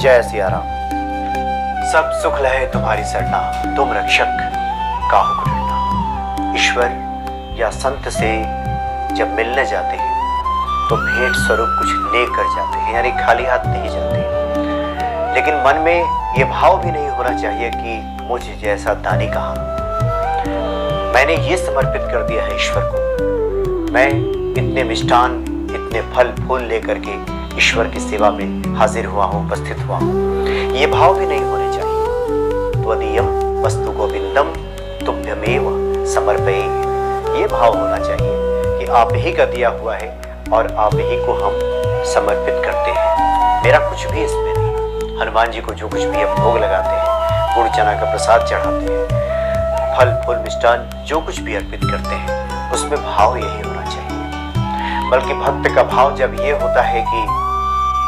जय सिया राम। सब सुख लहे तुम्हारी सरना, तुम रक्षक काहू को डरना। ईश्वर या संत से जब मिलने जाते हैं तो भेंट स्वरूप कुछ लेकर जाते हैं, यानी खाली हाथ नहीं जाते। लेकिन मन में ये भाव भी नहीं होना चाहिए कि मुझे जैसा दानी कहाँ, मैंने ये समर्पित कर दिया है ईश्वर को। मैं इतने मिष्ठान, इतने फल फूल लेकर के ईश्वर की सेवा में हाजिर हुआ हूँ, उपस्थित हुआ हूँ। ये भाव भी नहीं होने चाहिए। त्वदीयम वस्तु गोविंदम तुभ्यमेव समर्पये। ये भाव होना चाहिए कि आप ही का दिया हुआ है और आप ही को हम समर्पित करते हैं। मेरा कुछ भी इसमें नहीं। हनुमान जी को जो कुछ भी हम भोग लगाते हैं, गुड़ चना का प्रसाद चढ़ाते हैं, फल फूल मिष्ठान जो कुछ भी अर्पित करते हैं, उसमें भाव यही होना चाहिए। बल्कि भक्त का भाव जब ये होता है कि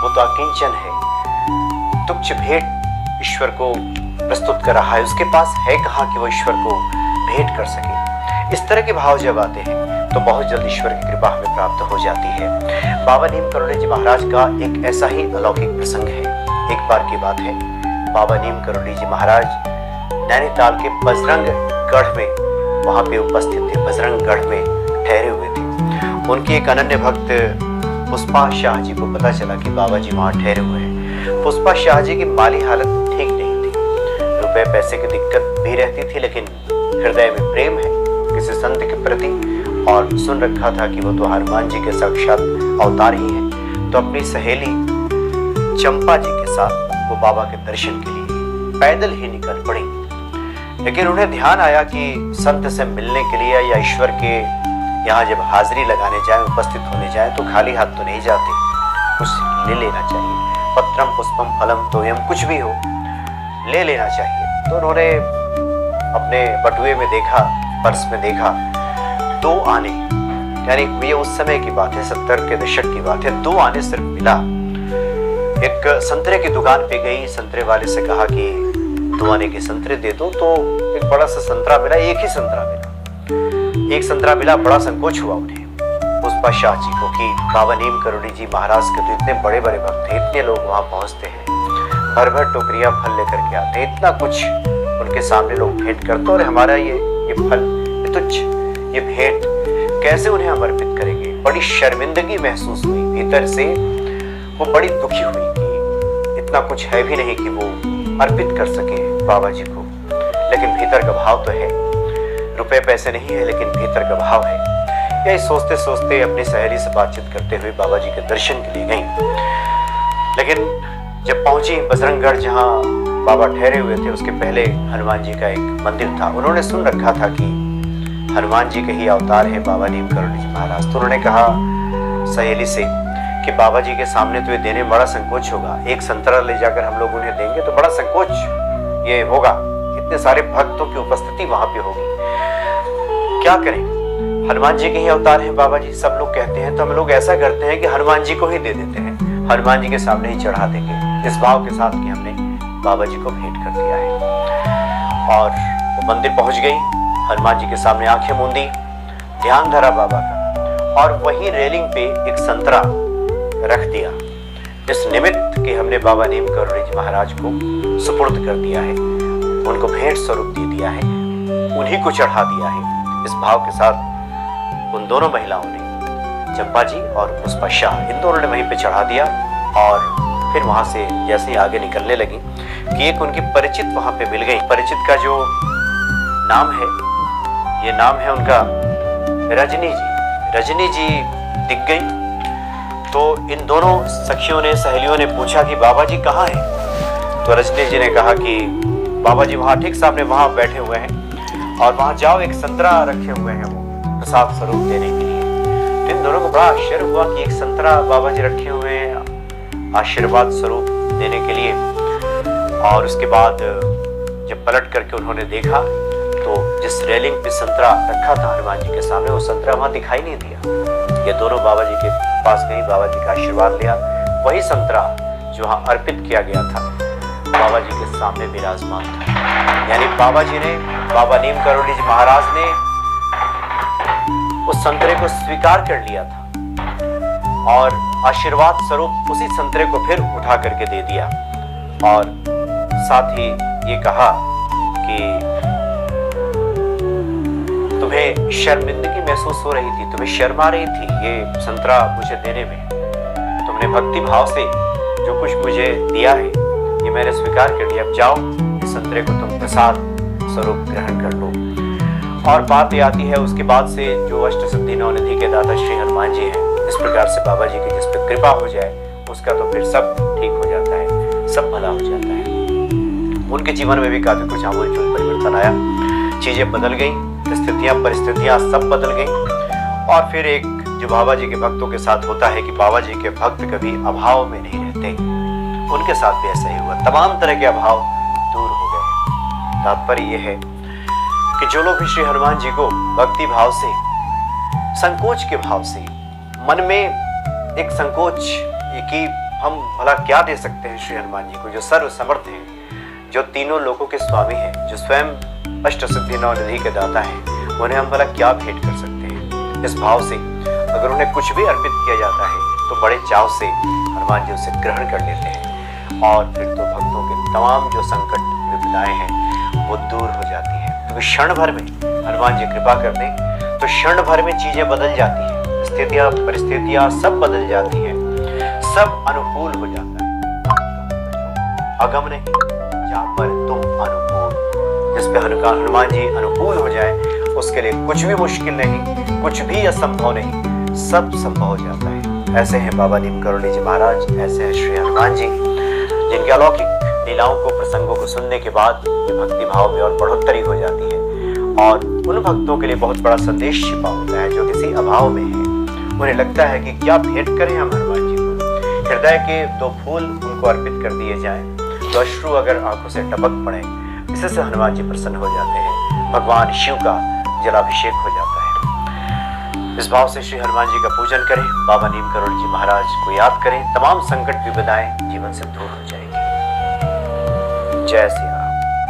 वो तो अकिंचन है, तुच्छ भेंट ईश्वर को प्रस्तुत कर रहा है, उसके पास है कहाँ कि वो ईश्वर को भेंट कर सके। इस तरह के भाव जब आते हैं तो बहुत जल्द ईश्वर की कृपा हमें प्राप्त हो जाती है। बाबा नीम करोली जी महाराज का एक ऐसा ही अलौकिक प्रसंग है। एक बार की बात है, बाबा नीम करोली जी महाराज नैनीताल के बजरंग गढ़ में वहाँ पे उपस्थित थे, बजरंग गढ़ में ठहरे हुए थे। उनकी एक अनन्य भक्त पुष्पा शाह जी को पता चला कि बाबा जी वहाँ ठहरे हुए हैं। पुष्पा शाह जी की माली हालत ठीक नहीं थी, रुपए पैसे की दिक्कत भी रहती थी, लेकिन हृदय में प्रेम है किसी संत के प्रति, और सुन रखा था कि वो तो हनुमान जी के साक्षात अवतार ही है। तो अपनी सहेली चंपा जी के साथ वो बाबा के दर्शन के लिए पैदल ही निकल पड़ी। लेकिन उन्हें ध्यान आया कि संत से मिलने के लिए या ईश्वर के यहाँ जब हाजिरी लगाने जाए, उपस्थित होने जाए, तो खाली हाथ तो नहीं जाते, कुछ ले लेना चाहिए। पत्रम पुष्पम फलम तोयम, कुछ भी हो ले लेना चाहिए। तो उन्होंने अपने बटुए में देखा, पर्स में देखा, 2 आने, यानी ये उस समय की बात है, 70 के दशक की बात है, 2 आने सिर्फ मिला। एक संतरे की दुकान पे गई, संतरे वाले से कहा कि 2 आने के संतरे दे दो। तो एक बड़ा सा संतरा मिला, एक ही संतरा मिला, एक संतरा मिला। बड़ा संकोच हुआ उन्हें, पुष्पा शाह जी को, कि बाबा नीम करोली जी महाराज के तो इतने बड़े बड़े भक्त हैं, इतने लोग वहाँ पहुँचते हैं, भर भर टोकरियाँ फल लेकर के आते हैं, इतना कुछ उनके सामने लोग भेंट करते, और हमारा ये फल, ये तुच्छ, ये भेंट कैसे उन्हें हम अर्पित करेंगे। बड़ी शर्मिंदगी महसूस हुई भीतर से, वो बड़ी दुखी हुई कि इतना कुछ है भी नहीं कि वो अर्पित कर सके बाबा जी को। लेकिन भीतर का भाव तो है, रुपए पैसे नहीं है, लेकिन भीतर का भाव है। यही सोचते सोचते अपनी सहेली से बातचीत करते हुए बाबा जी के दर्शन के लिए गई। लेकिन जब पहुंची बजरंगगढ़ जहाँ बाबा ठहरे हुए थे, उसके पहले हनुमान जी का एक मंदिर था। उन्होंने सुन रखा था कि हनुमान जी के ही अवतार है बाबा नीम करोली जी महाराज। तो उन्होंने कहा सहेली से कि बाबा जी के सामने तो ये देने बड़ा संकोच होगा, एक संतरा ले जाकर हम लोग उन्हें देंगे तो बड़ा संकोच ये होगा, इतने सारे भक्तों की उपस्थिति वहां पे होगी, क्या करें। हनुमान जी के ही अवतार है बाबा जी, सब लोग कहते हैं, तो हम लोग ऐसा करते हैं कि हनुमान जी को ही दे देते हैं, हनुमान जी के सामने ही चढ़ा देंगे, इस भाव के साथ कि हमने बाबा जी को भेंट कर दिया है। और वो मंदिर पहुंच गई, हनुमान जी के सामने आंखें मूंदी, ध्यान धरा बाबा का, और वहीं रेलिंग पे एक संतरा रख दिया, इस निमित्त कि हमने बाबा नीम करोली जी महाराज को सुपुर्द कर दिया है, उनको भेंट स्वरूप दे दिया है, उन्हीं को चढ़ा दिया है। इस भाव के साथ उन दोनों महिलाओं ने, चंपा जी और पुष्पा शाह, इन दोनों ने वहीं पे चढ़ा दिया। और फिर वहां से जैसे ही आगे निकलने लगी कि एक उनकी परिचित वहां पे मिल गई। परिचित का जो नाम है, ये नाम है उनका रजनी जी। रजनी जी दिख गई तो इन दोनों सखियों ने, सहेलियों ने पूछा कि बाबा जी कहाँ हैं। तो रजनी जी ने कहा कि बाबा जी वहाँ ठीक सामने वहाँ बैठे हुए हैं, और वहाँ जाओ, एक संतरा रखे हुए हैं वो प्रसाद स्वरूप देने के लिए। तो इन दोनों को बड़ा आश्चर्य हुआ कि एक संतरा बाबा जी रखे हुए हैं आशीर्वाद स्वरूप देने के लिए। और उसके बाद जब पलट करके उन्होंने देखा तो जिस रेलिंग पे संतरा रखा था हनुमान जी के सामने, वो संतरा वहां दिखाई नहीं दिया। ये दोनों बाबा जी के पास गई, बाबा जी का आशीर्वाद लिया। वही संतरा जो वहां अर्पित किया गया था बाबा जी के सामने विराजमान था। यानी बाबा जी ने, बाबा नीम करोली जी महाराज ने उस संतरे को स्वीकार कर लिया था और आशीर्वाद स्वरूप उसी संतरे को फिर उठा करके दे दिया। और साथ ही ये कहा कि तुम्हें शर्मिंदगी महसूस हो रही थी, तुम्हें शर्म आ रही थी ये संतरा मुझे देने में। तुमने भक्ति भाव से जो कुछ मुझे दिया है ये मैंने स्वीकार कर लिया। अब जाओ, इस संतरे को तुम प्रसाद स्वरूप ग्रहण कर लो। और बात ये आती है उसके बाद से जो अष्ट सिद्धि नौ निधि के दाता श्री हनुमान जी हैं, इस प्रकार से बाबा जी की जिस पर कृपा हो जाए उसका तो फिर सब ठीक हो जाता है, सब भला हो जाता है। उनके जीवन में भी काफी कुछ आमूल चूल परिवर्तन आया, चीजें बदल गई, स्थितियां परिस्थितियां सब बदल गई। और फिर एक जो बाबा जी के भक्तों के साथ होता है कि बाबा जी के भक्त कभी अभाव में नहीं रहते, उनके साथ भी ऐसा ही हुआ, तमाम तरह के अभाव दूर हो गए। तात्पर्य यह है कि जो लोग भी श्री हनुमान जी को भक्ति भाव से, संकोच के भाव से, मन में एक संकोच कि हम भला क्या दे सकते हैं श्री हनुमान जी को, जो सर्व समर्थ हैं, जो तीनों लोकों के स्वामी हैं, जो स्वयं अष्ट सिद्धि नौ निधि के दाता हैं, उन्हें हम भला क्या भेंट कर सकते हैं। इस भाव से अगर उन्हें कुछ भी अर्पित किया जाता है तो बड़े चाव से हनुमान जी उसे ग्रहण कर लेते हैं और फिर तो भक्तों के तमाम जो संकट विपदाएं हैं वो दूर हो जाती हैं। क्योंकि क्षण भर में हनुमान जी कृपा कर दें तो क्षण भर में चीजें बदल जाती हैं, स्थितियां परिस्थितियां सब बदल जाती हैं, सब अनुकूल हो जाता है। अगम नहीं जहाँ पर तुम अनुकूल, जिस पे हनुमान जी अनुकूल हो जाए उसके लिए कुछ भी मुश्किल नहीं, कुछ भी असंभव नहीं, सब संभव हो जाता है। ऐसे हैं बाबा नीम करोली जी महाराज, ऐसे हैं श्री हनुमान जी, जिनके अलौकिक लीलाओं को, प्रसंगों को सुनने के बाद ये भक्ति भाव में और बढ़ोतरी हो जाती है और उन भक्तों के लिए बहुत बड़ा संदेश छिपा होता है जो किसी अभाव में है। उन्हें लगता है कि क्या भेंट करें हम हनुमान जी को, हृदय के दो फूल उनको अर्पित कर दिए जाएं, तो अश्रु अगर आंखों से टपक पड़े, इससे से हनुमान जी प्रसन्न हो जाते हैं, भगवान शिव का जलाभिषेक हो जाता है। इस भाव से श्री हनुमान जी का पूजन करें, बाबा नीम करोली जी महाराज को याद करें, तमाम संकट विपदाएं जीवन से दूर हो जाएंगी। जय श्री राम।